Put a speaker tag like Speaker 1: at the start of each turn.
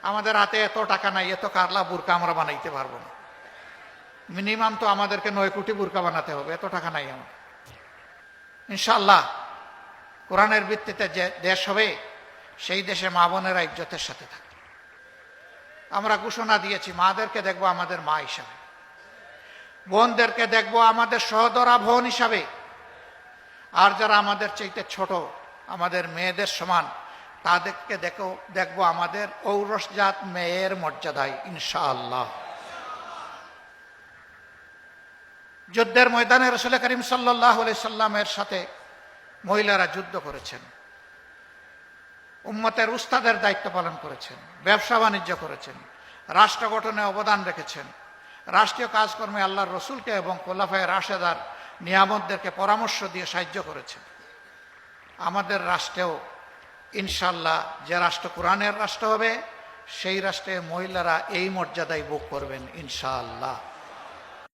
Speaker 1: আমাদের হাতে এত টাকা নাই, এত কারলা বুরকা আমরা বানাইতে পারবো না। মিনিমাম তো আমাদেরকে 9 কোটি বুরকা বানাতে হবে, এত টাকা নাই আমার। ইনশাআল্লাহ কোরআনের ভিত্তিতে যে দেশ হবে, সেই দেশে মা বোনেরা ইজ্জতের সাথে থাকে। আমরা ঘোষণা দিয়েছি, মাদেরকে দেখবো আমাদের মা হিসাবে, বোনদেরকে দেখবো আমাদের সহদরা বোন হিসাবে, আর যারা আমাদের চাইতে ছোট, আমাদের মেয়েদের সমান, তাদেরকে দেখবো আমাদের ঔরসজাত মেয়ের মর্যাদায় ইনশাআল্লাহ। যুদ্ধের ময়দানে রাসূল করিম সাল্লাল্লাহু আলাইহি সাল্লামের সাথে মহিলারা যুদ্ধ করেছেন, উম্মতের উস্তাদের দায়িত্ব পালন করেছেন, ব্যবসা বাণিজ্য করেছেন, রাষ্ট্র গঠনে অবদান রেখেছেন, রাষ্ট্রীয় কাজকর্মে আল্লাহর রসুলকে এবং খোলাফায়ে রাশেদার নিয়ামতদেরকে পরামর্শ দিয়ে সাহায্য করেছেন। আমাদের রাষ্ট্রেও ইনশাআল্লাহ যে রাষ্ট্র কোরআনের রাষ্ট্র হবে, সেই রাষ্ট্রে মহিলারা এই মর্যাদায় ভোগ করবেন ইনশাআল্লাহ।